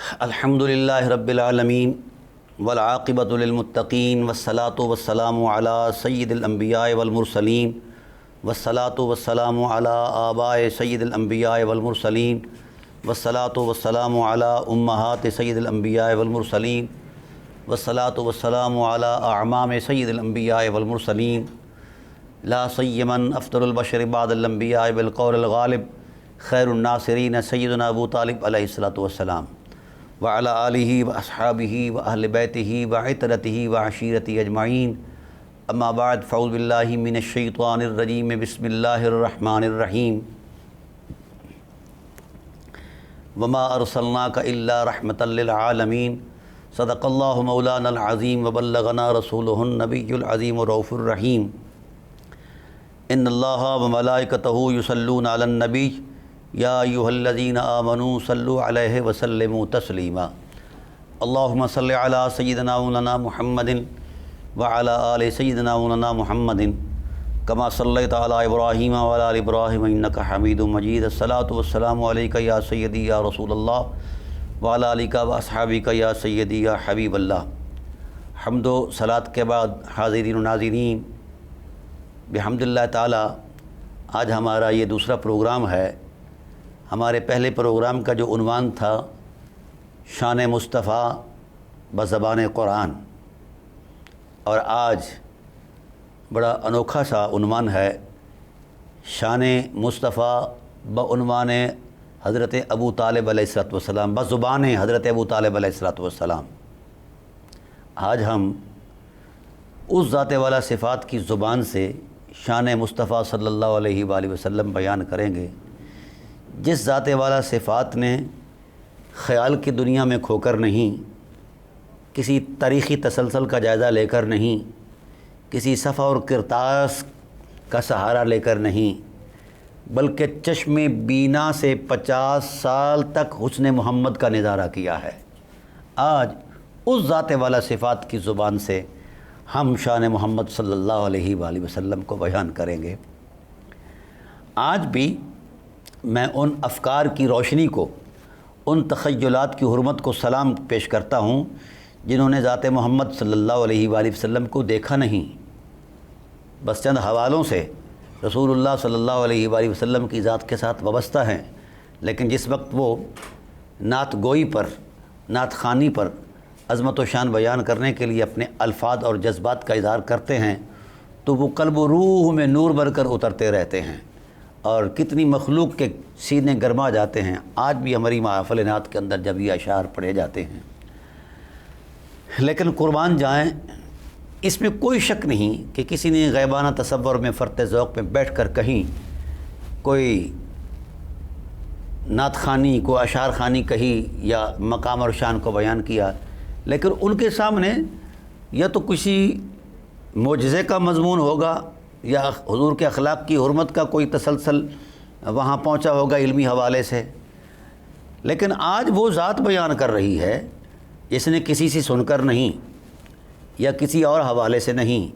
الحمدللہ رب العالمین والعاقبۃ للمتقین والصلاۃ والسلام علی سید الانبیاء والمرسلین والصلاۃ والسلام علی آباء سید الانبیاء والمرسلین والصلاۃ والسلام علی امہات سید الانبیاء والمرسلین والصلاۃ والسلام علی اعمام سید الانبیاء والمرسلین لا سیمن افضل البشر بعد الانبیاء بالقول الغالب خیر الناصرین سیدنا ابو طالب علیہ الصلاۃ والسلام وعلی آلہ واصحابہ واہل بیتہ وعترتہ وعشیرتہ اجمعین اما بعد فاعوذ باللہ من الشیطان الرجیم بسم اللہ الرحمن الرحیم وما ارسلناک الا رحمۃ للعالمین صدق اللہ مولانا العظیم وبلغنا رسولہ النبی العظیم الرؤوف الرحیم ان اللہ وملائکتہ یصلون علی النبی یا ایھا الذین آمنوا صلوا علیہ وسلموا تسلیما اللہم صل علی سیدنا مولانا محمد وعلی آل سیدنا مولانا محمد کما صلیت علی ابراہیم وعلی آل ابراہیم انک حمید مجید الصلاۃ والسلام علیک یا سیدی یا رسول اللہ وعلی آلک واصحابک یا سیدی یا حبیب اللہ۔ حمد و صلاۃ کے بعد حاضرین و ناظرین، بحمد اللہ تعالی آج ہمارا یہ دوسرا پروگرام ہے۔ ہمارے پہلے پروگرام کا جو عنوان تھا شان مصطفیٰ بزبان قرآن، اور آج بڑا انوکھا سا عنوان ہے شان مصطفیٰ بعنوان حضرت ابو طالب علیہ الصلوۃ والسلام، بزبان حضرت ابو طالب علیہ الصلوۃ والسلام۔ آج ہم اس ذات والا صفات کی زبان سے شان مصطفیٰ صلی اللہ علیہ وآلہ وسلم بیان کریں گے، جس ذات والا صفات نے خیال کی دنیا میں کھو کر نہیں، کسی تاریخی تسلسل کا جائزہ لے کر نہیں، کسی صفحہ اور کرتاس کا سہارا لے کر نہیں، بلکہ چشم بینا سے 50 سال تک حسن محمد کا نظارہ کیا ہے۔ آج اس ذات والا صفات کی زبان سے ہم شان محمد صلی اللہ علیہ وآلہ وسلم کو بیان کریں گے۔ آج بھی میں ان افکار کی روشنی کو، ان تخیلات کی حرمت کو سلام پیش کرتا ہوں جنہوں نے ذات محمد صلی اللہ علیہ وآلہ وسلم کو دیکھا نہیں، بس چند حوالوں سے رسول اللہ صلی اللہ علیہ وآلہ وسلم کی ذات کے ساتھ وابستہ ہیں، لیکن جس وقت وہ نعت گوئی پر، نعت خوانی پر عظمت و شان بیان کرنے کے لیے اپنے الفاظ اور جذبات کا اظہار کرتے ہیں تو وہ قلب و روح میں نور بھر کر اترتے رہتے ہیں، اور کتنی مخلوق کے سینے گرما جاتے ہیں۔ آج بھی ہماری محافل نعت کے اندر جب یہ اشعار پڑھے جاتے ہیں، لیکن قربان جائیں، اس میں کوئی شک نہیں کہ کسی نے غیبانہ تصور میں فرط ذوق میں بیٹھ کر کہیں کوئی نعت خوانی کو اشعار خوانی کہی یا مقام اور شان کو بیان کیا، لیکن ان کے سامنے یا تو کسی معجزے کا مضمون ہوگا یا حضور کے اخلاق کی حرمت کا کوئی تسلسل وہاں پہنچا ہوگا علمی حوالے سے، لیکن آج وہ ذات بیان کر رہی ہے جس نے کسی سے سن کر نہیں یا کسی اور حوالے سے نہیں،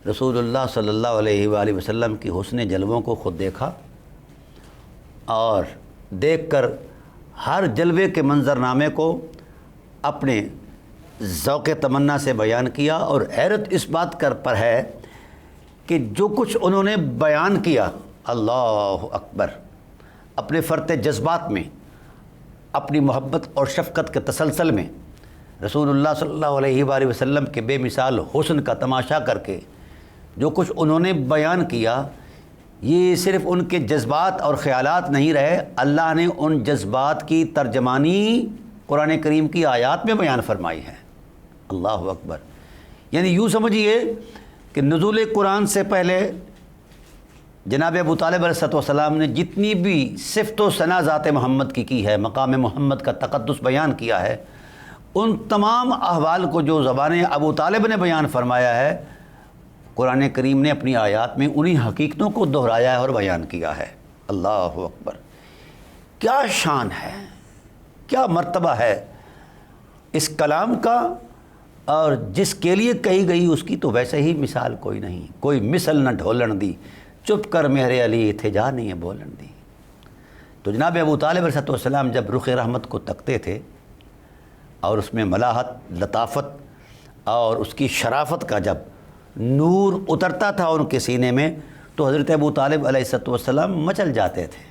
رسول اللہ صلی اللہ علیہ وآلہ وسلم کی حسن جلووں کو خود دیکھا، اور دیکھ کر ہر جلوے کے منظرنامے کو اپنے ذوق تمنا سے بیان کیا، اور حیرت اس بات پر ہے کہ جو کچھ انہوں نے بیان کیا، اللہ اکبر، اپنے فرط جذبات میں، اپنی محبت اور شفقت کے تسلسل میں رسول اللہ صلی اللہ علیہ وآلہ وسلم کے بے مثال حسن کا تماشا کر کے جو کچھ انہوں نے بیان کیا، یہ صرف ان کے جذبات اور خیالات نہیں رہے، اللہ نے ان جذبات کی ترجمانی قرآن کریم کی آیات میں بیان فرمائی ہے۔ اللہ اکبر، یعنی یوں سمجھیے کہ نزول قرآن سے پہلے جناب ابو طالب علیہ السلام نے جتنی بھی صفت و ثنا ذات محمد کی ہے، مقام محمد کا تقدس بیان کیا ہے، ان تمام احوال کو جو زبان ابو طالب نے بیان فرمایا ہے، قرآن کریم نے اپنی آیات میں انہی حقیقتوں کو دہرایا ہے اور بیان کیا ہے۔ اللہ اکبر، کیا شان ہے، کیا مرتبہ ہے اس کلام کا، اور جس کے لیے کہی گئی اس کی تو ویسے ہی مثال کوئی نہیں، کوئی مثل نہ ڈھولن دی، چپ کر میرے علی تھے جا نہیں بولن دی۔ تو جناب ابو طالب علیہ السلام جب رخ رحمت کو تکتے تھے اور اس میں ملاحت، لطافت اور اس کی شرافت کا جب نور اترتا تھا ان کے سینے میں تو حضرت ابو طالب علیہ السلام مچل جاتے تھے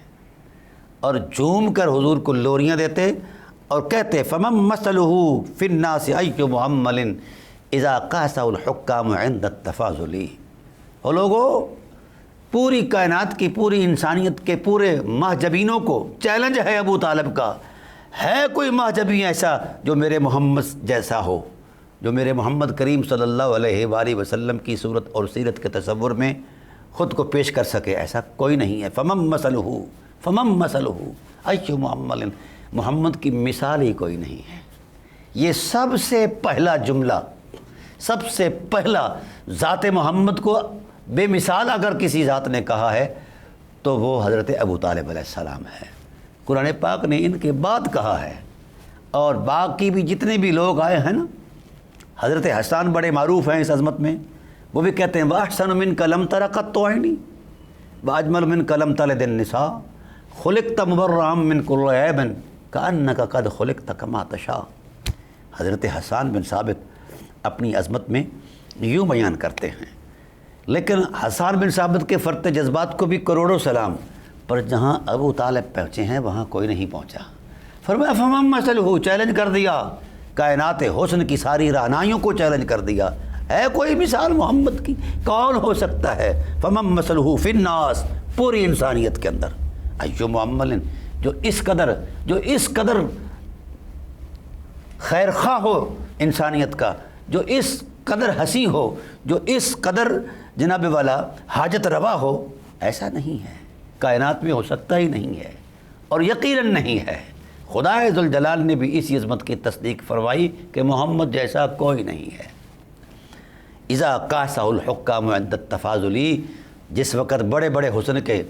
اور جھوم کر حضور کو لوریاں دیتے اور کہتے فمن مثلہ فی الناس ای محمل اذا قاسہ الحکام عند التفاضل۔ اور لوگوں، پوری کائنات کی، پوری انسانیت کے پورے مہجبینوں کو چیلنج ہے ابو طالب کا، ہے کوئی مہجبی ایسا جو میرے محمد جیسا ہو، جو میرے محمد کریم صلی اللہ علیہ وآلہ وسلم کی صورت اور سیرت کے تصور میں خود کو پیش کر سکے؟ ایسا کوئی نہیں ہے۔ فمن مثلہ ای محمل، محمد کی مثال ہی کوئی نہیں ہے۔ یہ سب سے پہلا جملہ، سب سے پہلا ذات محمد کو بے مثال اگر کسی ذات نے کہا ہے تو وہ حضرت ابو طالب علیہ السلام ہے۔ قرآن پاک نے ان کے بعد کہا ہے، اور باقی بھی جتنے بھی لوگ آئے ہیں نا، حضرت حسان بڑے معروف ہیں اس عظمت میں، وہ بھی کہتے ہیں وَأَحْسَنُ مِنْكَ لَمْ تَرَ قَطُّ عَيْنِي وَأَجْمَلُ مِنْكَ لَمْ تَلِدِ النِّسَاءُ خُلِقْتَ مُبَرَّأً مِنْ كُلِّ عَيْبٍ كَأَنَّكَ قَدْ خُلِقْتَ كَمَا تَشَاءُ۔ حضرت حسان بن ثابت اپنی عظمت میں یوں بیان کرتے ہیں، لیکن حسان بن ثابت کے فرط جذبات کو بھی کروڑوں سلام، پر جہاں ابو طالب پہنچے ہیں وہاں کوئی نہیں پہنچا۔ فرمایا فمن مثلہ، چیلنج کر دیا، کائنات حسن کی ساری رعنائیوں کو چیلنج کر دیا، ہے کوئی مثال محمد کی؟ کون ہو سکتا ہے؟ فمن مثلہ فی الناس، پوری انسانیت کے اندر، ایو محمل، جو اس قدر خیر خواہ ہو انسانیت کا، جو اس قدر ہنسی ہو، جو اس قدر جناب والا حاجت روا ہو، ایسا نہیں ہے، کائنات میں ہو سکتا ہی نہیں ہے، اور یقیناً نہیں ہے۔ خدا ذوالجلال نے بھی اس عظمت کی تصدیق فرمائی کہ محمد جیسا کوئی نہیں ہے۔ اذا قاسہ الحکام عند التفاضل، جس وقت بڑے بڑے حسن کے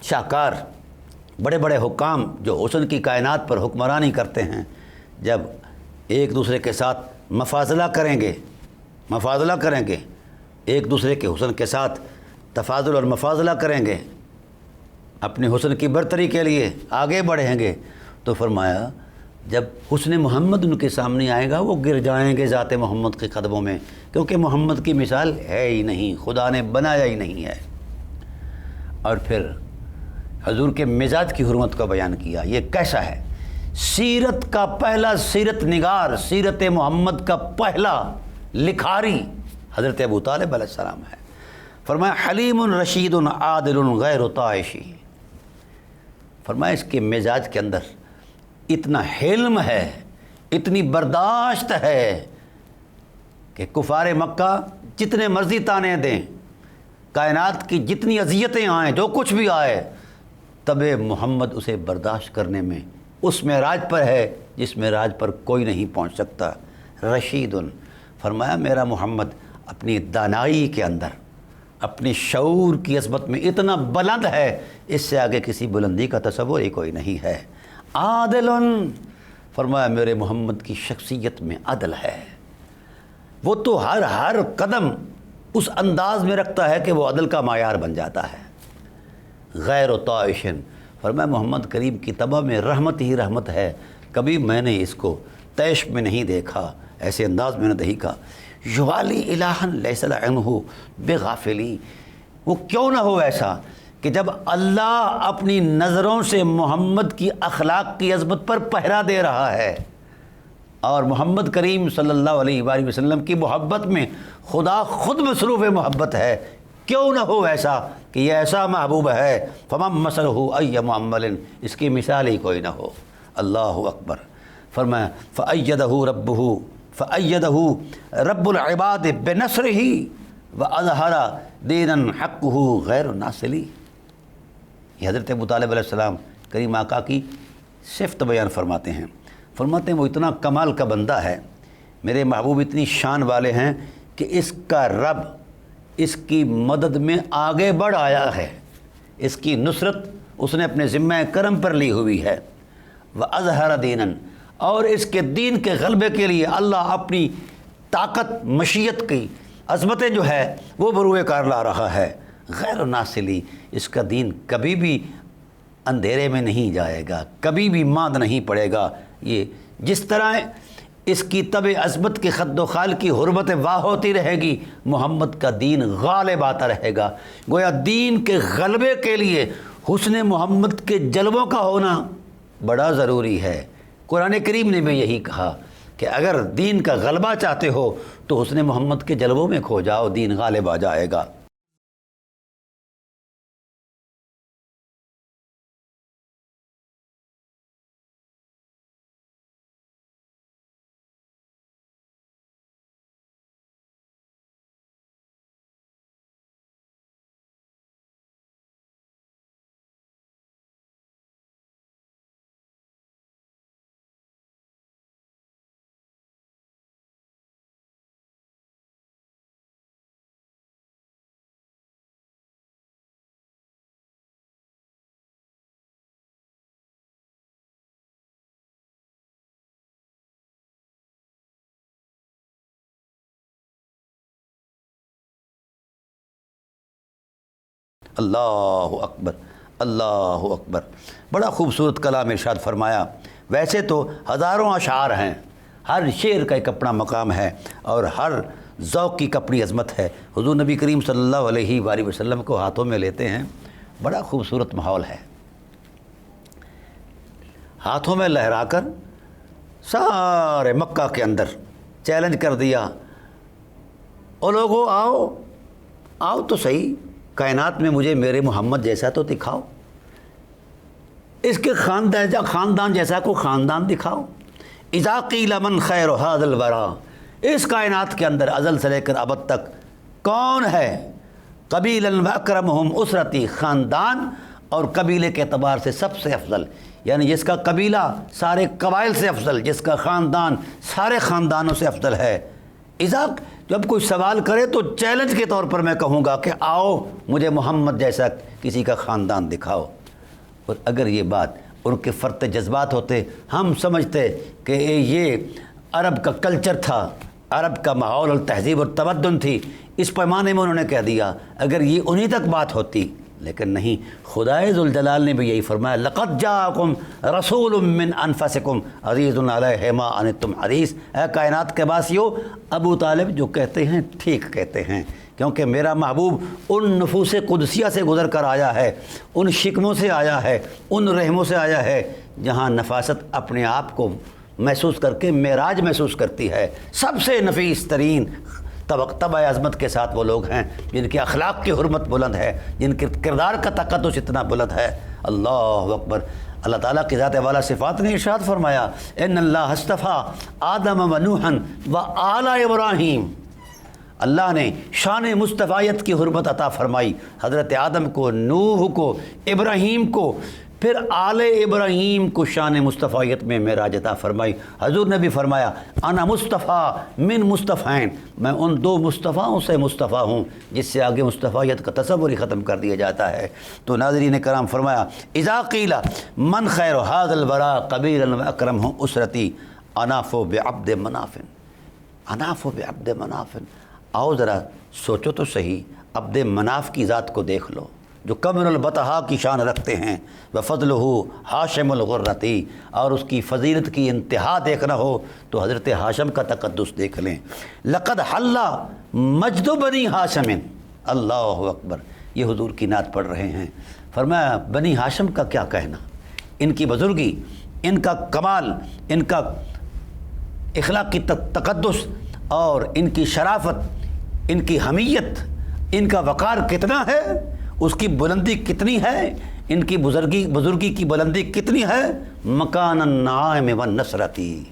شاہکار، بڑے بڑے حکام جو حسن کی کائنات پر حکمرانی کرتے ہیں، جب ایک دوسرے کے ساتھ مفاضلہ کریں گے، ایک دوسرے کے حسن کے ساتھ تفاضل اور مفاضلہ کریں گے، اپنے حسن کی برتری کے لیے آگے بڑھیں گے، تو فرمایا جب حسن محمد ان کے سامنے آئے گا وہ گر جائیں گے ذات محمد کے قدموں میں، کیونکہ محمد کی مثال ہے ہی نہیں، خدا نے بنایا ہی نہیں ہے۔ اور پھر حضور کے مزاج کی حرمت کو بیان کیا، یہ کیسا ہے؟ سیرت کا پہلا سیرت نگار، سیرت محمد کا پہلا لکھاری حضرت ابو طالب علیہ السلام ہے۔ فرمایا حلیم رشید عادل غیر طائشی، فرمایا اس کے مزاج کے اندر اتنا حلم ہے، اتنی برداشت ہے کہ کفار مکہ جتنے مرضی تانے دیں، کائنات کی جتنی اذیتیں آئیں، جو کچھ بھی آئے، تب محمد اسے برداشت کرنے میں اس معراج پر ہے جس معراج پر کوئی نہیں پہنچ سکتا۔ رشید، فرمایا میرا محمد اپنی دانائی کے اندر، اپنی شعور کی عظمت میں اتنا بلند ہے، اس سے آگے کسی بلندی کا تصور ہی کوئی نہیں ہے۔ عادل، فرمایا میرے محمد کی شخصیت میں عدل ہے، وہ تو ہر قدم اس انداز میں رکھتا ہے کہ وہ عدل کا معیار بن جاتا ہے۔ غیر طائشن، فرمایا محمد کریم کی طبع میں رحمت ہی رحمت ہے، کبھی میں نے اس کو طیش میں نہیں دیکھا، ایسے انداز میں نے دیکھا۔ یوالی الہا لیس عنہ بغافلی، وہ کیوں نہ ہو ایسا کہ جب اللہ اپنی نظروں سے محمد کی اخلاق کی عظمت پر پہرا دے رہا ہے، اور محمد کریم صلی اللہ علیہ وآلہ وسلم کی محبت میں خدا خود مصروف محبت ہے، کیوں نہ ہو ایسا کہ یہ ایسا محبوب ہے، فمن مثلہ ای محمل، اس کی مثال ہی کوئی نہ ہو۔ اللہ اکبر۔ فرمایا فأیدہ رب العباد بنصرہ وأظہر دینا حقہ غیر ناصلی۔ یہ حضرت ابو طالب علیہ السلام کریم آقا کی صفت بیان فرماتے ہیں، وہ اتنا کمال کا بندہ ہے، میرے محبوب اتنی شان والے ہیں کہ اس کا رب اس کی مدد میں آگے بڑھ آیا ہے، اس کی نصرت اس نے اپنے ذمہ کرم پر لی ہوئی ہے۔ وَأَظْهَرَ دِينًا، اور اس کے دین کے غلبے کے لیے اللہ اپنی طاقت، مشیت کی عظمتیں جو ہے وہ بروئے کار لا رہا ہے۔ غیر ناصلی، اس کا دین کبھی بھی اندھیرے میں نہیں جائے گا، کبھی بھی ماند نہیں پڑے گا، یہ جس طرح اس کی طب عظمت کی خد و خال کی حرمت واہ ہوتی رہے گی، محمد کا دین غالب آتا رہے گا۔ گویا دین کے غلبے کے لیے حسن محمد کے جلووں کا ہونا بڑا ضروری ہے۔ قرآن کریم نے بھی یہی کہا کہ اگر دین کا غلبہ چاہتے ہو تو حسن محمد کے جلووں میں کھو جاؤ، دین غالب آ جائے گا۔ اللہ اکبر، اللہ اکبر۔ بڑا خوبصورت کلام ارشاد فرمایا۔ ویسے تو ہزاروں اشعار ہیں، ہر شعر کا ایک اپنا مقام ہے اور ہر ذوق کی اپنی عظمت ہے۔ حضور نبی کریم صلی اللہ علیہ وآلہ وسلم کو ہاتھوں میں لیتے ہیں، بڑا خوبصورت ماحول ہے۔ ہاتھوں میں لہرا کر سارے مکہ کے اندر چیلنج کر دیا، او لوگو آؤ آؤ تو صحیح، کائنات میں مجھے میرے محمد جیسا تو دکھاؤ، اس کے خاندان جیسا کو خاندان دکھاؤ۔ اذا قیل من خیر ھذا الورا، اس کائنات کے اندر ازل سے لے کر ابد تک کون ہے قبیلا واکرمہم اسرتی، خاندان اور قبیلے کے اعتبار سے سب سے افضل، یعنی جس کا قبیلہ سارے قبائل سے افضل، جس کا خاندان سارے خاندانوں سے افضل ہے۔ اذا جب کوئی سوال کرے تو چیلنج کے طور پر میں کہوں گا کہ آؤ مجھے محمد جیسا کسی کا خاندان دکھاؤ۔ اور اگر یہ بات ان کے فرط جذبات ہوتے، ہم سمجھتے کہ یہ عرب کا کلچر تھا، عرب کا ماحول اور تہذیب اور تمدن تھی، اس پیمانے میں انہوں نے کہہ دیا، اگر یہ انہی تک بات ہوتی، لیکن نہیں، خدائے ذوالجلال نے بھی یہی فرمایا، لقد جاءکم رسول من انفسکم عزیز علیہ ما عنتم حریص۔ اے کائنات کے باسیو، ابو طالب جو کہتے ہیں ٹھیک کہتے ہیں، کیونکہ میرا محبوب ان نفوس قدسیہ سے گزر کر آیا ہے، ان شکموں سے آیا ہے، ان رحموں سے آیا ہے جہاں نفاست اپنے آپ کو محسوس کر کے معراج محسوس کرتی ہے۔ سب سے نفیس ترین طبع عظمت کے ساتھ وہ لوگ ہیں جن کے اخلاق کی حرمت بلند ہے، جن کے کردار کا تقدس اتنا بلند ہے۔ اللہ اکبر۔ اللہ تعالیٰ کی ذات والا صفات نے ارشاد فرمایا، ان اللہ اصطفیٰ آدم و نوحا و آل ابراہیم، اللہ نے شان مصطفیت کی حرمت عطا فرمائی حضرت آدم کو، نوح کو، ابراہیم کو، پھر آل ابراہیم کو شان مصطفیت میں معراج عطا فرمائی۔ حضور نے بھی فرمایا، انا مصطفیٰ من مصطفین، میں ان دو مصطفیٰوں سے مصطفیٰ ہوں جس سے آگے مصطفیت کا تصور ہی ختم کر دیا جاتا ہے۔ تو ناظرین کرام فرمایا، اذا قیل من خیر ھذا الورا قبیلا واکرمہ اسرتی انافو بعبد مناف، انافو بعبد مناف۔ آؤ ذرا سوچو تو صحیح، عبد مناف کی ذات کو دیکھ لو جو قمر البطحاء کی شان رکھتے ہیں، وفضلہ ہاشم الغرتی، اور اس کی فضیلت کی انتہا دیکھنا ہو تو حضرت ہاشم کا تقدس دیکھ لیں۔ لقد حل مجد بنی ہاشم، اللہ اکبر۔ یہ حضور کی نعت پڑھ رہے ہیں، فرمایا بنی ہاشم کا کیا کہنا، ان کی بزرگی، ان کا کمال، ان کا اخلاقی تقدس اور ان کی شرافت، ان کی حمیت، ان کا وقار کتنا ہے، اس کی بلندی کتنی ہے، ان کی بزرگی کی بلندی کتنی ہے، مکان النعائم والنصرتی،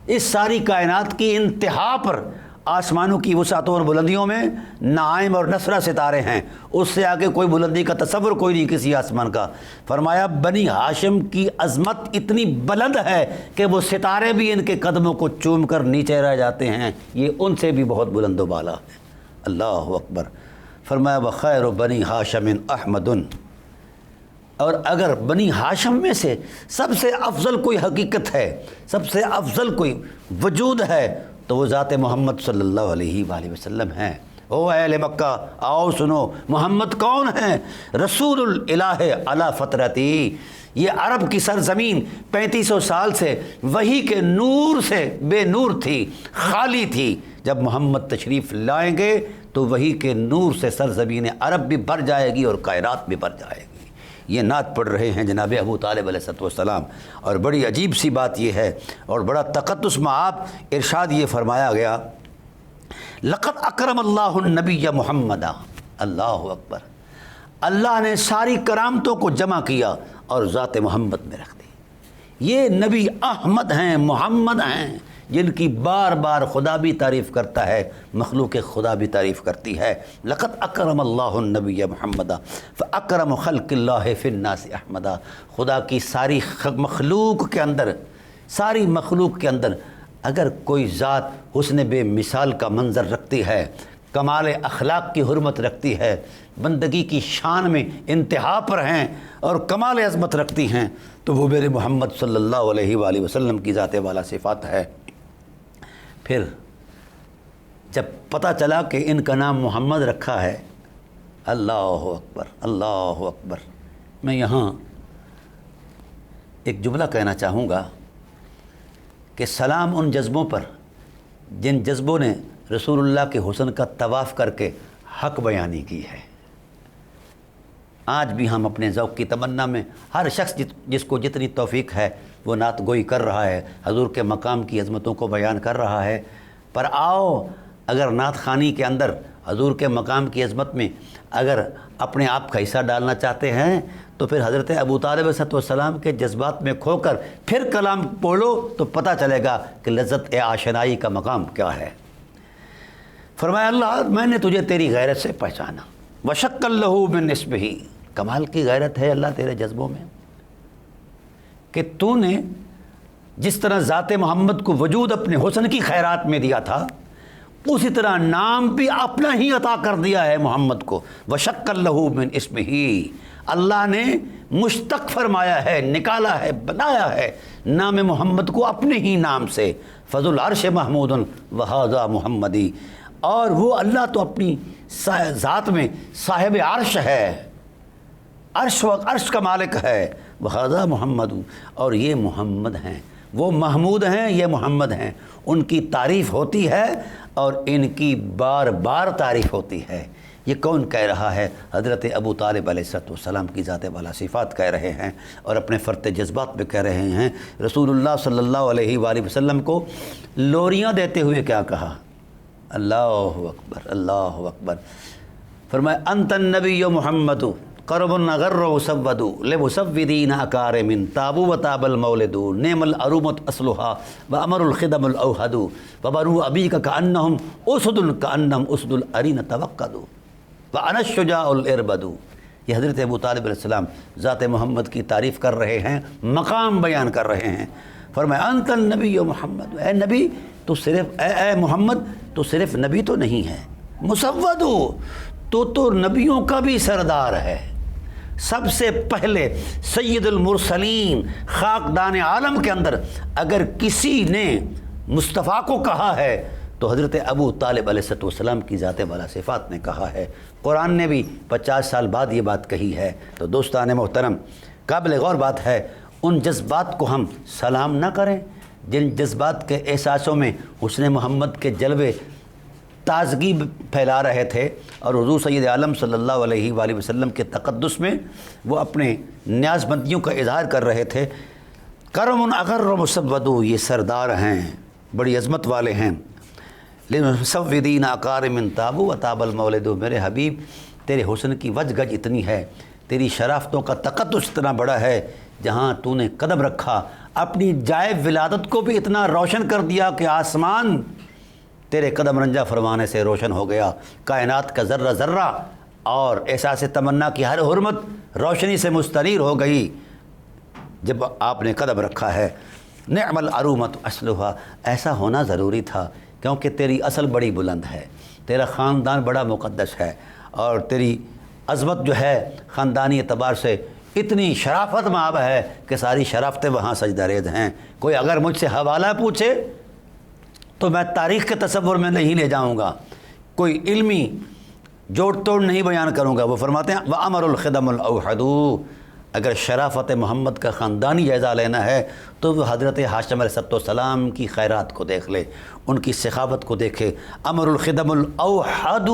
اس ساری کائنات کی انتہا پر آسمانوں کی وسعتوں اور بلندیوں میں نعائم اور نصرہ ستارے ہیں، اس سے آگے کوئی بلندی کا تصور کوئی نہیں کسی آسمان کا۔ فرمایا بنی ہاشم کی عظمت اتنی بلند ہے کہ وہ ستارے بھی ان کے قدموں کو چوم کر نیچے رہ جاتے ہیں، یہ ان سے بھی بہت بلند و بالا ہے۔ اللہ اکبر۔ فرمایا وخیر بنی ہاشم احمد، اور اگر بنی ہاشم میں سے سب سے افضل کوئی حقیقت ہے، سب سے افضل کوئی وجود ہے تو وہ ذات محمد صلی اللہ علیہ وآلہ وسلم ہے۔ او اہل مکہ آؤ سنو، محمد کون ہیں؟ رسول الالہ علی فطرتی، یہ عرب کی سرزمین 3500 سال سے وحی کے نور سے بے نور تھی، خالی تھی۔ جب محمد تشریف لائیں گے تو وحی کے نور سے سرزمین عرب بھی بھر جائے گی اور کائنات بھی بھر جائے گی۔ یہ نعت پڑھ رہے ہیں جناب ابو طالب علیہ السلام، اور بڑی عجیب سی بات یہ ہے اور بڑا تقدس مآب ارشاد یہ فرمایا گیا، لقد اکرم اللہ النبی محمدا، اللہ اکبر، اللہ نے ساری کرامتوں کو جمع کیا اور ذات محمد میں رکھ دی۔ یہ نبی احمد ہیں، محمد ہیں، جن کی بار بار خدا بھی تعریف کرتا ہے، مخلوق خدا بھی تعریف کرتی ہے۔ لقد اکرم اللہ النبی محمدا فاکرم خلق اللہ فی الناس احمدا، خدا کی ساری مخلوق کے اندر، ساری مخلوق کے اندر اگر کوئی ذات حسن بے مثال کا منظر رکھتی ہے، کمال اخلاق کی حرمت رکھتی ہے، بندگی کی شان میں انتہا پر ہیں اور کمال عظمت رکھتی ہیں، تو وہ میرے محمد صلی اللہ علیہ وآلہ وسلم کی ذات والا صفات ہے۔ پھر جب پتہ چلا کہ ان کا نام محمد رکھا ہے، اللہ اکبر، اللہ اکبر، میں یہاں ایک جملہ کہنا چاہوں گا کہ سلام ان جذبوں پر جن جذبوں نے رسول اللہ کے حسن کا طواف کر کے حق بیانی کی ہے۔ آج بھی ہم اپنے ذوق کی تمنا میں ہر شخص جس کو جتنی توفیق ہے وہ نعت گوئی کر رہا ہے، حضور کے مقام کی عظمتوں کو بیان کر رہا ہے، پر آؤ اگر نعت خوانی کے اندر حضور کے مقام کی عظمت میں اگر اپنے آپ کا حصہ ڈالنا چاہتے ہیں تو پھر حضرت ابو طالب علیہ السلام کے جذبات میں کھو کر پھر کلام پڑھو تو پتہ چلے گا کہ لذت آشنائی کا مقام کیا ہے۔ فرمایا اللہ میں نے تجھے تیری غیرت سے پہچانا، وشق اللہ من نسبہ، کمال کی غیرت ہے اللہ تیرے جذبوں میں کہ تو نے جس طرح ذات محمد کو وجود اپنے حسن کی خیرات میں دیا تھا، اسی طرح نام بھی اپنا ہی عطا کر دیا ہے محمد کو۔ وشق اللہ من اسمہ، اللہ نے مشتق فرمایا ہے، نکالا ہے، بنایا ہے نام محمد کو اپنے ہی نام سے۔ فذو العرش محمود وہذا محمدی، اور وہ اللہ تو اپنی ذات میں صاحب عرش ہے، عرش کا مالک ہے، وہذا محمد، اور یہ محمد ہیں، وہ محمود ہیں، یہ محمد ہیں، ان کی تعریف ہوتی ہے اور ان کی بار بار تعریف ہوتی ہے۔ یہ کون کہہ رہا ہے؟ حضرت ابو طالب علیہ السلام کی ذات والا صفات کہہ رہے ہیں اور اپنے فرط جذبات میں کہہ رہے ہیں۔ رسول اللہ صلی اللہ علیہ وآلہ وسلم کو لوریاں دیتے ہوئے کیا کہا؟ اللہ اکبر، اللہ اکبر، فرمایا انت النبی محمد قرب غر وسود لمسودین اکارم تابو و تاب المولد نعم العرومت اصلها وامر الخدم الاوحد وبرو ابیک کانہم اسد کانہم اسد الارین توقدوا وانا الشجاع الاربد۔ یہ حضرت ابو طالب علیہ السلام ذات محمد کی تعریف کر رہے ہیں، مقام بیان کر رہے ہیں۔ فرمایا انت النبی محمد، اے نبی تو صرف اے محمد تو صرف نبی تو نہیں ہے، مسود تو نبیوں کا بھی سردار ہے، سب سے پہلے سید المرسلین، خاکدان عالم کے اندر اگر کسی نے مصطفیٰ کو کہا ہے تو حضرت ابو طالب علیہ السلام کی ذات والا صفات نے کہا ہے۔ قرآن نے بھی 50 سال بعد یہ بات کہی ہے۔ تو دوستان محترم، قابل غور بات ہے ان جذبات کو ہم سلام نہ کریں جن جذبات کے احساسوں میں حسن محمد کے جلوے تازگی پھیلا رہے تھے اور حضور سید عالم صلی اللہ علیہ وآلہ وسلم کے تقدس میں وہ اپنے نیاز مندیوں کا اظہار کر رہے تھے۔ کرم اغر مسودو، یہ سردار ہیں، بڑی عظمت والے ہیں۔ لمسودین اکارم تابو و تاب المولد، میرے حبیب تیرے حسن کی وجہ گج اتنی ہے، تیری شرافتوں کا تقدس اتنا بڑا ہے، جہاں تو نے قدم رکھا اپنی جائے ولادت کو بھی اتنا روشن کر دیا کہ آسمان تیرے قدم رنجہ فرمانے سے روشن ہو گیا، کائنات کا ذرہ ذرہ اور احساس تمنا کی ہر حرمت روشنی سے مستنیر ہو گئی جب آپ نے قدم رکھا ہے۔ نعم العرومت اصلها، ایسا ہونا ضروری تھا کیونکہ تیری اصل بڑی بلند ہے، تیرا خاندان بڑا مقدس ہے اور تیری عظمت جو ہے خاندانی اعتبار سے اتنی شرافت مآب ہے کہ ساری شرافتیں وہاں سجدہ ریز ہیں۔ کوئی اگر مجھ سے حوالہ پوچھے تو میں تاریخ کے تصور میں نہیں لے جاؤں گا کوئی علمی جوڑ توڑ نہیں بیان کروں گا۔ وہ فرماتے ہیں وَأَمَرُ الْخِدَمُ الْأَوْحَدُ، اگر شرافت محمد کا خاندانی جائزہ لینا ہے تو وہ حضرت ہاشم علیہ السلام کی خیرات کو دیکھ لے، ان کی سخاوت کو دیکھے۔ امر الخدم الاوحد،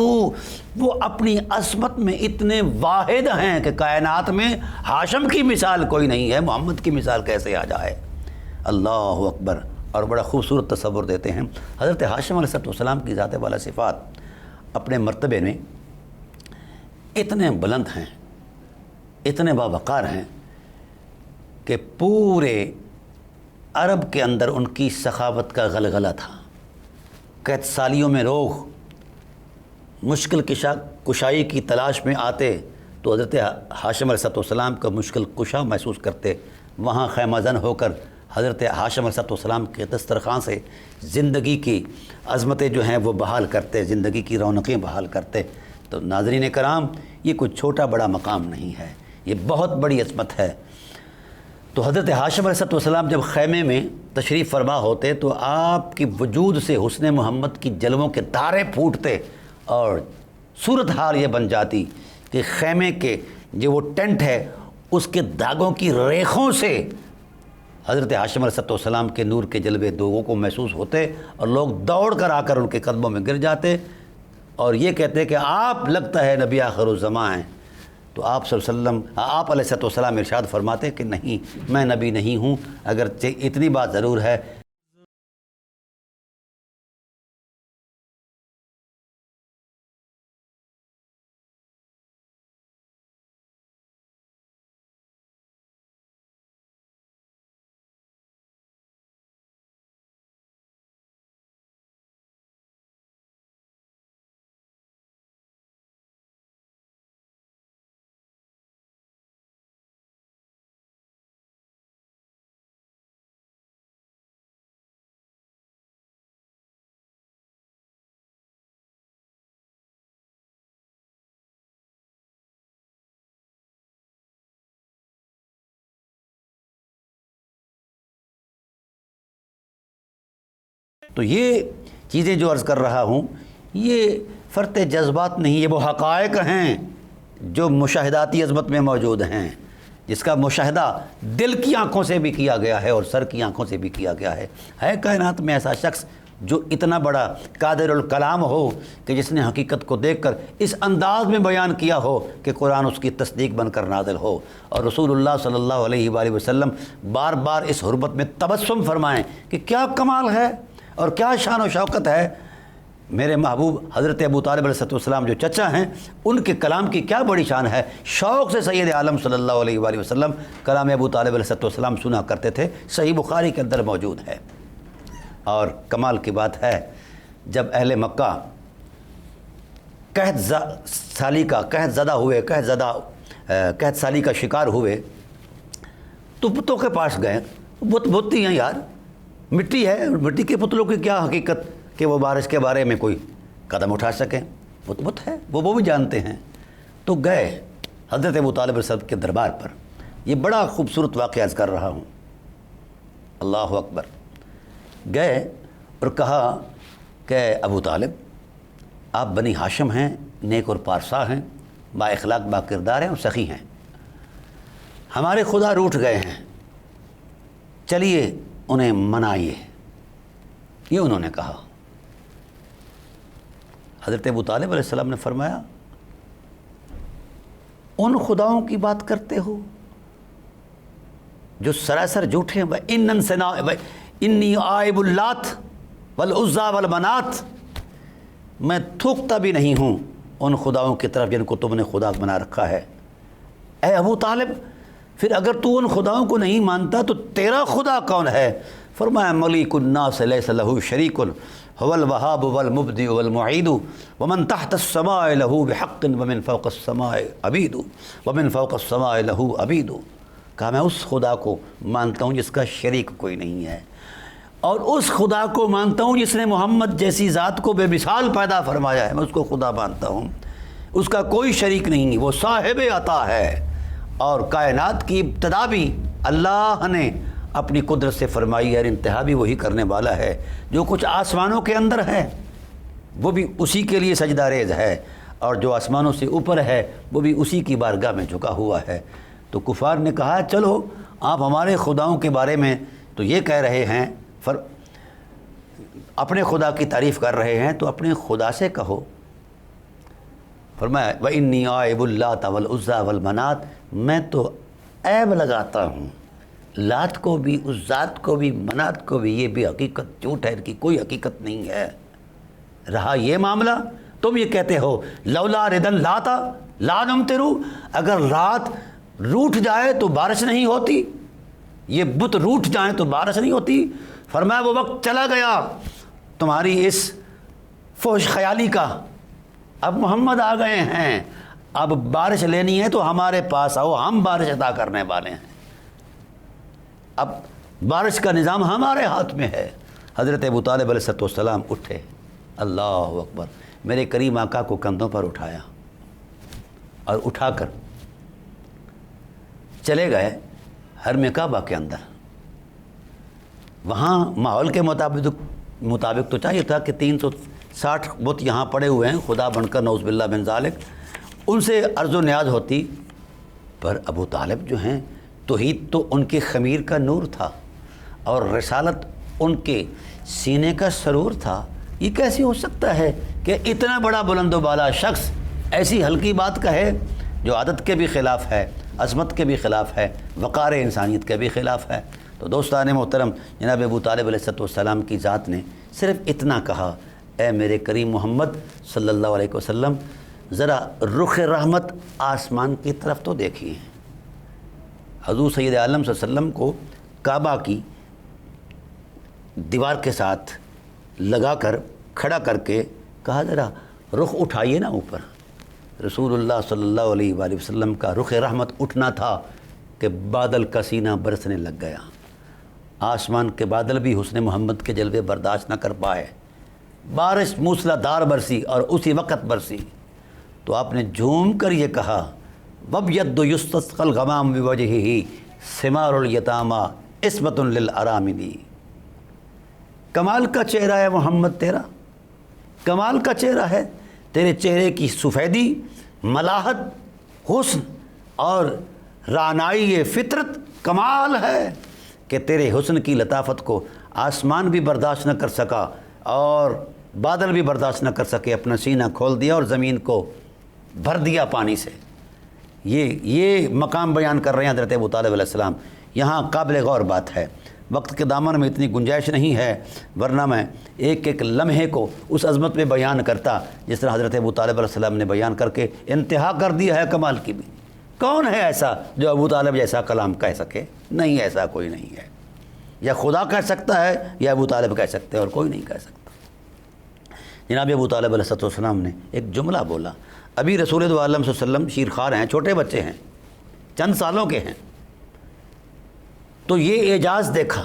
وہ اپنی عظمت میں اتنے واحد ہیں کہ کائنات میں ہاشم کی مثال کوئی نہیں ہے، محمد کی مثال کیسے آ جائے۔ اللہ اکبر۔ اور بڑا خوبصورت تصور دیتے ہیں حضرت ہاشم علیہ السلام کی ذات والا صفات اپنے مرتبے میں اتنے بلند ہیں، اتنے باوقار ہیں کہ پورے عرب کے اندر ان کی سخاوت کا غلغلہ تھا۔ قحط سالیوں میں لوگ مشکل کشائی کی تلاش میں آتے تو حضرت ہاشم علیہ السلام کا مشکل کشا محسوس کرتے، وہاں خیمہ زن ہو کر حضرت ہاشم علیہ السلام کے دسترخوان سے زندگی کی عظمتیں جو ہیں وہ بحال کرتے، زندگی کی رونقیں بحال کرتے۔ تو ناظرین کرام، یہ کوئی چھوٹا بڑا مقام نہیں ہے، یہ بہت بڑی عظمت ہے۔ تو حضرت ہاشم علیہ السلام جب خیمے میں تشریف فرما ہوتے تو آپ کی وجود سے حسن محمد کی جلووں کے تارے پھوٹتے، اور صورتحال یہ بن جاتی کہ خیمے کے جو وہ ٹینٹ ہے اس کے داغوں کی ریخوں سے حضرت ہاشم علیہ السلام کے نور کے جلوے لوگوں کو محسوس ہوتے، اور لوگ دوڑ کر آ کر ان کے قدموں میں گر جاتے اور یہ کہتے کہ آپ لگتا ہے نبی آخر الزماں ہیں۔ تو آپ صلی اللہ علیہ وسلم، آپ علیہ السلام ارشاد فرماتے کہ نہیں، میں نبی نہیں ہوں، اگرچہ اتنی بات ضرور ہے تو یہ چیزیں جو عرض کر رہا ہوں یہ فرط جذبات نہیں، یہ وہ حقائق ہیں جو مشاہداتی عظمت میں موجود ہیں، جس کا مشاہدہ دل کی آنکھوں سے بھی کیا گیا ہے اور سر کی آنکھوں سے بھی کیا گیا ہے۔ کائنات میں ایسا شخص جو اتنا بڑا قادر الکلام ہو کہ جس نے حقیقت کو دیکھ کر اس انداز میں بیان کیا ہو کہ قرآن اس کی تصدیق بن کر نازل ہو، اور رسول اللہ صلی اللہ علیہ وآلہ وسلم بار بار اس حرمت میں تبسم فرمائیں کہ کیا کمال ہے اور کیا شان و شوکت ہے۔ میرے محبوب حضرت ابو طالب علیہ السلام جو چچا ہیں، ان کے کلام کی کیا بڑی شان ہے۔ شوق سے سید عالم صلی اللہ علیہ وآلہ وسلم کلام ابو طالب علیہ السلام سنا کرتے تھے، صحیح بخاری کے اندر موجود ہے۔ اور کمال کی بات ہے، جب اہل مکہ قحط سالی کا شکار ہوئے تو بتوں کے پاس گئے۔ بت ہی ہیں یار، مٹی ہے، مٹی کے پتلوں کی کیا حقیقت کہ وہ بارش کے بارے میں کوئی قدم اٹھا سکیں، بت ہے، وہ بھی جانتے ہیں۔ تو گئے حضرت ابو طالب علیہ السلام کے دربار پر۔ یہ بڑا خوبصورت واقعہ کر رہا ہوں، اللہ اکبر۔ گئے اور کہا کہ ابو طالب، آپ بنی ہاشم ہیں، نیک اور پارسا ہیں، با اخلاق با کردار ہیں اور سخی ہیں، ہمارے خدا روٹھ گئے ہیں، چلیے انہیں منائیے۔ یہ انہوں نے کہا۔ حضرت ابو طالب علیہ السلام نے فرمایا، ان خداؤں کی بات کرتے ہو جو سراسر جھوٹے ہیں۔ انی عائب اللات والعزی والمنات، میں تھوکتا بھی نہیں ہوں ان خداؤں کی طرف جن کو تم نے خدا بنا رکھا ہے۔ اے ابو طالب، پھر اگر تو ان خداؤں کو نہیں مانتا تو تیرا خدا کون ہے؟ فرمایا، ملیک الناس لیس لہ شریک هو الوهاب والمبدئ والمعید ومن تحت السماء له بحق ومن فوق السماء عبید ومن فوق السماء له عبید۔ کہا میں اس خدا کو مانتا ہوں جس کا شریک کوئی نہیں ہے، اور اس خدا کو مانتا ہوں جس نے محمد جیسی ذات کو بے مثال پیدا فرمایا ہے، میں اس کو خدا مانتا ہوں، اس کا کوئی شریک نہیں، وہ صاحب عطا ہے، اور کائنات کی ابتدا بھی اللہ نے اپنی قدرت سے فرمائی ہے، اور انتہا بھی وہی کرنے والا ہے۔ جو کچھ آسمانوں کے اندر ہے وہ بھی اسی کے لیے سجدہ ریز ہے، اور جو آسمانوں سے اوپر ہے وہ بھی اسی کی بارگاہ میں جھکا ہوا ہے۔ تو کفار نے کہا چلو آپ ہمارے خداؤں کے بارے میں تو یہ کہہ رہے ہیں، اپنے خدا کی تعریف کر رہے ہیں، تو اپنے خدا سے کہو۔ فرمایا وَإِنِّي عَائِبُ اللَّاتَ وَالْعُزَّىٰ وَالْمَنَاتَ، میں تو عیب لگاتا ہوں لات کو بھی، عزات کو بھی، منات کو بھی، یہ بھی حقیقت جھوٹ ہے، ان کی کوئی حقیقت نہیں ہے۔ رہا یہ معاملہ، تم یہ کہتے ہو لولا ردن لاتا لا نمطرو، اگر رات روٹھ جائے تو بارش نہیں ہوتی، یہ بت روٹھ جائیں تو بارش نہیں ہوتی۔ فرمایا وہ وقت چلا گیا تمہاری اس فحش خیالی کا، اب محمد آ گئے ہیں، اب بارش لینی ہے تو ہمارے پاس آؤ، ہم بارش عطا کرنے والے ہیں، اب بارش کا نظام ہمارے ہاتھ میں ہے۔ حضرت ابو طالب علیہ السلام اٹھے، اللہ اکبر، میرے کریم آقا کو کندھوں پر اٹھایا اور اٹھا کر چلے گئے حرم کعبہ کے اندر۔ وہاں ماحول کے مطابق تو چاہیے تھا کہ 360 بت یہاں پڑے ہوئے ہیں خدا بن کر، نعوذ باللہ من ذالک، ان سے عرض و نیاز ہوتی، پر ابو طالب جو ہیں توحید تو ان کے خمیر کا نور تھا اور رسالت ان کے سینے کا سرور تھا۔ یہ کیسے ہو سکتا ہے کہ اتنا بڑا بلند و بالا شخص ایسی ہلکی بات کہے جو عادت کے بھی خلاف ہے، عظمت کے بھی خلاف ہے، وقار انسانیت کے بھی خلاف ہے؟ تو دوستان محترم، جناب ابو طالب علیہ السلام کی ذات نے صرف اتنا کہا، اے میرے کریم محمد صلی اللہ علیہ وسلم، ذرا رخ رحمت آسمان کی طرف تو دیکھیے۔ حضور سید عالم صلی اللہ علیہ وسلم کو کعبہ کی دیوار کے ساتھ لگا کر کھڑا کر کے کہا ذرا رخ اٹھائیے نا اوپر۔ رسول اللہ صلی اللہ علیہ وآلہ وسلم کا رخ رحمت اٹھنا تھا کہ بادل کا سینہ برسنے لگ گیا، آسمان کے بادل بھی حسن محمد کے جلوے برداشت نہ کر پائے، بارش موسلا دار برسی اور اسی وقت برسی۔ تو آپ نے جھوم کر یہ کہا وَبْيَدُّ يُسْتَسْقَى الْغَمَامُ بِوَجْهِهِ ثِمَارُ الْيَتَامَى عِصْمَةٌ لِلْأَرَامِلِ۔ کمال کا چہرہ ہے محمد تیرا، کمال کا چہرہ ہے، تیرے چہرے کی سفیدی، ملاحت، حسن اور رعنائی فطرت کمال ہے کہ تیرے حسن کی لطافت کو آسمان بھی برداشت نہ کر سکا اور بادل بھی برداشت نہ کر سکے، اپنا سینہ کھول دیا اور زمین کو بھر دیا پانی سے۔ یہ مقام بیان کر رہے ہیں حضرت ابو طالب علیہ السلام۔ یہاں قابل غور بات ہے، وقت کے دامن میں اتنی گنجائش نہیں ہے، ورنہ میں ایک ایک لمحے کو اس عظمت میں بیان کرتا جس طرح حضرت ابو طالب علیہ السلام نے بیان کر کے انتہا کر دیا ہے کمال کی بھی۔ کون ہے ایسا جو ابو طالب جیسا کلام کہہ سکے؟ نہیں، ایسا کوئی نہیں ہے، یا خدا کہہ سکتا ہے یا ابو طالب کہہ سکتے ہیں، اور کوئی نہیں کہہ سکتا۔ جناب ابو طالب علیہ السلام نے ایک جملہ بولا، ابھی رسول دو عالم صلی اللہ علیہ وسلم شیرخوار ہیں، چھوٹے بچے ہیں، چند سالوں کے ہیں، تو یہ اعجاز دیکھا،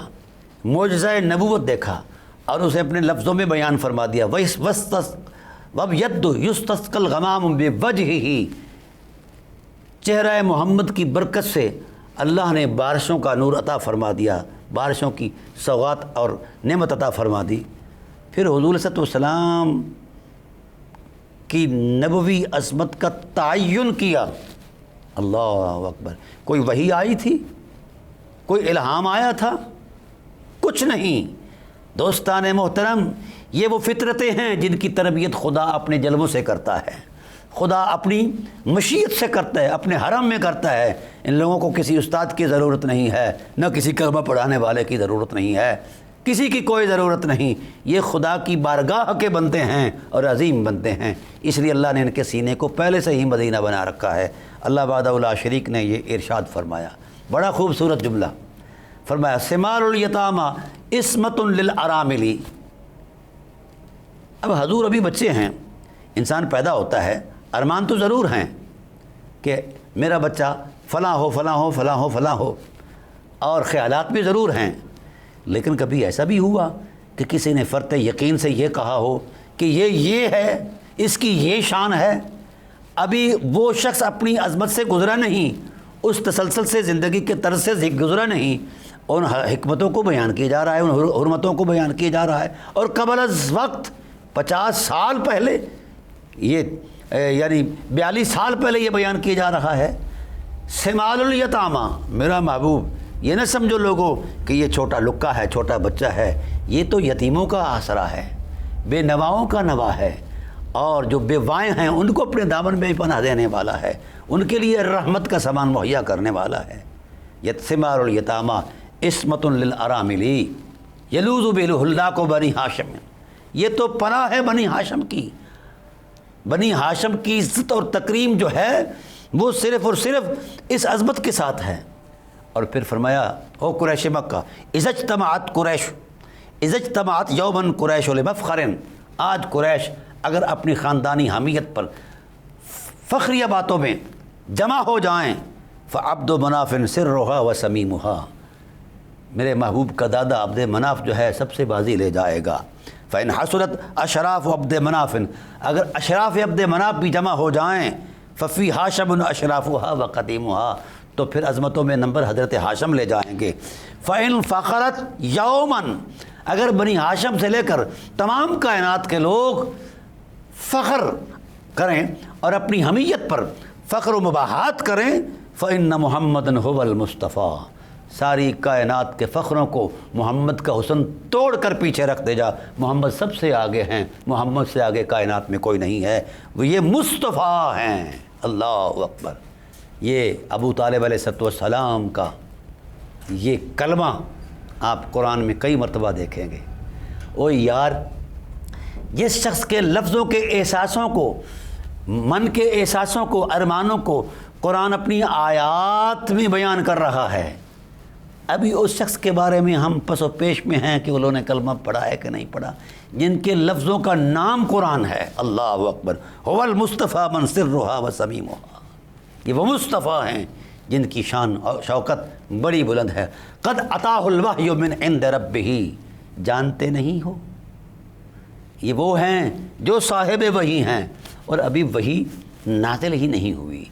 معجزہ نبوت دیکھا اور اسے اپنے لفظوں میں بیان فرما دیا، وَبْيَدُّ يُسْتَسْقَى الْغَمَامُ بِوَجْهِهِ، چہرہ محمد کی برکت سے اللہ نے بارشوں کا نور عطا فرما دیا، بارشوں کی سوغات اور نعمت عطا فرما دی۔ پھر حضور صلی اللہ علیہ وسلم کی نبوی عظمت کا تعین کیا۔ اللہ اکبر، کوئی وحی آئی تھی؟ کوئی الہام آیا تھا؟ کچھ نہیں۔ دوستان محترم، یہ وہ فطرتیں ہیں جن کی تربیت خدا اپنے جلووں سے کرتا ہے، خدا اپنی مشیت سے کرتا ہے، اپنے حرم میں کرتا ہے۔ ان لوگوں کو کسی استاد کی ضرورت نہیں ہے، نہ کسی کلمہ پڑھانے والے کی ضرورت نہیں ہے، کسی کی کوئی ضرورت نہیں، یہ خدا کی بارگاہ کے بنتے ہیں اور عظیم بنتے ہیں، اس لیے اللہ نے ان کے سینے کو پہلے سے ہی مدینہ بنا رکھا ہے۔ اللہ وحدہ لا شریک نے یہ ارشاد فرمایا، بڑا خوبصورت جملہ فرمایا، ثمار الیتامى عصمۃ للارامل۔ اب حضور ابھی بچے ہیں، انسان پیدا ہوتا ہے، ارمان تو ضرور ہیں کہ میرا بچہ فلاں ہو فلاں ہو فلاں ہو فلاں ہو، اور خیالات بھی ضرور ہیں، لیکن کبھی ایسا بھی ہوا کہ کسی نے فرط یقین سے یہ کہا ہو کہ یہ ہے، اس کی یہ شان ہے؟ ابھی وہ شخص اپنی عظمت سے گزرا نہیں، اس تسلسل سے زندگی کے طرز سے گزرا نہیں، ان حکمتوں کو بیان کیا جا رہا ہے، ان حرمتوں کو بیان کیا جا رہا ہے، اور قبل از وقت 50 سال پہلے یہ یعنی 42 سال پہلے یہ بیان کیا جا رہا ہے۔ سمال الیتاما، میرا محبوب یہ نہ سمجھو لوگوں کہ یہ چھوٹا لکا ہے، چھوٹا بچہ ہے، یہ تو یتیموں کا آسرا ہے، بے نواؤں کا نوا ہے، اور جو بیوائیں ہیں ان کو اپنے دامن میں پناہ دینے والا ہے، ان کے لیے رحمت کا سامان مہیا کرنے والا ہے۔ سمال الیتاما عصمۃ للاراملی یلوذ بالہلاک بنی ہاشم، یہ تو پناہ ہے بنی ہاشم کی۔ بنی ہاشم کی عزت اور تکریم جو ہے وہ صرف اور صرف اس عظمت کے ساتھ ہے۔ اور پھر فرمایا او قریش مکہ اذا اجتمعت یوما قریش لمفخر، آج قریش اگر اپنی خاندانی حمیت پر فخریہ باتوں میں جمع ہو جائیں، فعبد مناف سرها وسمیمها، میرے محبوب کا دادا عبد مناف جو ہے سب سے بازی لے جائے گا۔ فإن حصلت اشراف عبد مناف، اگر اشراف عبد مناف بھی جمع ہو جائیں، ففی ہاشم اشرافها وقدیمها، تو پھر عظمتوں میں نمبر حضرت ہاشم لے جائیں گے۔ فإن فخرت یوما، اگر بنی ہاشم سے لے کر تمام کائنات کے لوگ فخر کریں اور اپنی حمیت پر فخر و مباحات کریں، فإن محمدًا هو المصطفیٰ، ساری کائنات کے فخروں کو محمد کا حسن توڑ کر پیچھے رکھ دے جا، محمد سب سے آگے ہیں، محمد سے آگے کائنات میں کوئی نہیں ہے، وہ یہ مصطفیٰ ہیں۔ اللہ اکبر۔ یہ ابو طالب علیہ السلام کا یہ کلمہ آپ قرآن میں کئی مرتبہ دیکھیں گے۔ او یار، جس شخص کے لفظوں کے احساسوں کو، من کے احساسوں کو، ارمانوں کو قرآن اپنی آیات میں بیان کر رہا ہے، ابھی اس شخص کے بارے میں ہم پس و پیش میں ہیں کہ انہوں نے کلمہ پڑھا ہے کہ نہیں پڑھا، جن کے لفظوں کا نام قرآن ہے۔ اللہ اکبر۔ هو المصطفیٰ من سرها وسمیمها، یہ وہ مصطفیٰ ہیں جن کی شان اور شوکت بڑی بلند ہے۔ قد اتاہ الوحی من عند ربہ، جانتے نہیں ہو یہ وہ ہیں جو صاحب وحی ہیں، اور ابھی وحی نازل ہی نہیں ہوئی،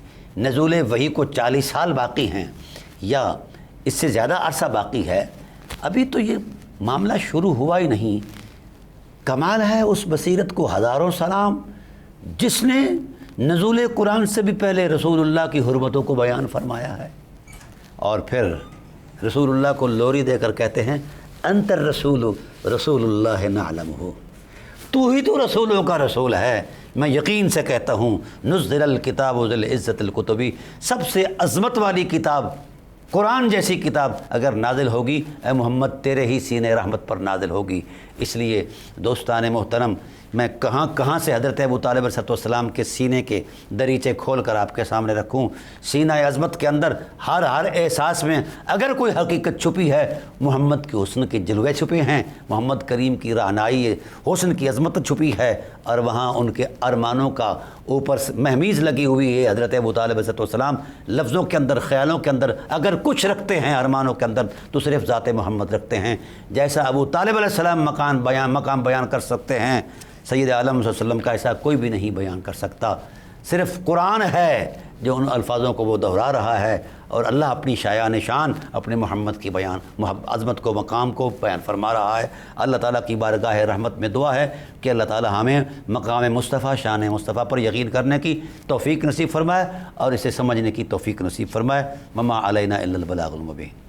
نزول وحی کو 40 سال باقی ہیں یا اس سے زیادہ عرصہ باقی ہے، ابھی تو یہ معاملہ شروع ہوا ہی نہیں۔ کمال ہے اس بصیرت کو ہزاروں سلام جس نے نزول قرآن سے بھی پہلے رسول اللہ کی حرمتوں کو بیان فرمایا ہے، اور پھر رسول اللہ کو لوری دے کر کہتے ہیں انت الرسول رسول اللہ نعلمہ، تو ہی تو رسولوں کا رسول ہے، میں یقین سے کہتا ہوں نزل الکتاب ذو العزت الکتبی، سب سے عظمت والی کتاب قرآن جیسی کتاب اگر نازل ہوگی اے محمد تیرے ہی سینے رحمت پر نازل ہوگی۔ اس لیے دوستان محترم، میں کہاں کہاں سے حضرت ابو طالب علیہ السلام کے سینے کے دریچے کھول کر آپ کے سامنے رکھوں۔ سینہ عظمت کے اندر ہر احساس میں اگر کوئی حقیقت چھپی ہے، محمد کے حسن کے جلوے چھپے ہیں، محمد کریم کی رہنائی حسن کی عظمت چھپی ہے، اور وہاں ان کے ارمانوں کا اوپر مہمیز لگی ہوئی ہے۔ حضرت ابو طالب علیہ السلام لفظوں کے اندر، خیالوں کے اندر اگر کچھ رکھتے ہیں ارمانوں کے اندر تو صرف ذات محمد رکھتے ہیں۔ جیسا ابو طالب علیہ السلام مقام بیان کر سکتے ہیں، سید عالم صلی اللہ علیہ وسلم کا ایسا کوئی بھی نہیں بیان کر سکتا۔ صرف قرآن ہے جو ان الفاظوں کو وہ دہرا رہا ہے، اور اللہ اپنی شایان شان اپنے محمد کی بیان عظمت کو، مقام کو بیان فرما رہا ہے۔ اللہ تعالیٰ کی بارگاہ رحمت میں دعا ہے کہ اللہ تعالیٰ ہمیں مقام مصطفیٰ، شان مصطفیٰ پر یقین کرنے کی توفیق نصیب فرمائے اور اسے سمجھنے کی توفیق نصیب فرمائے۔ وما علینا الا البلاغ المبین۔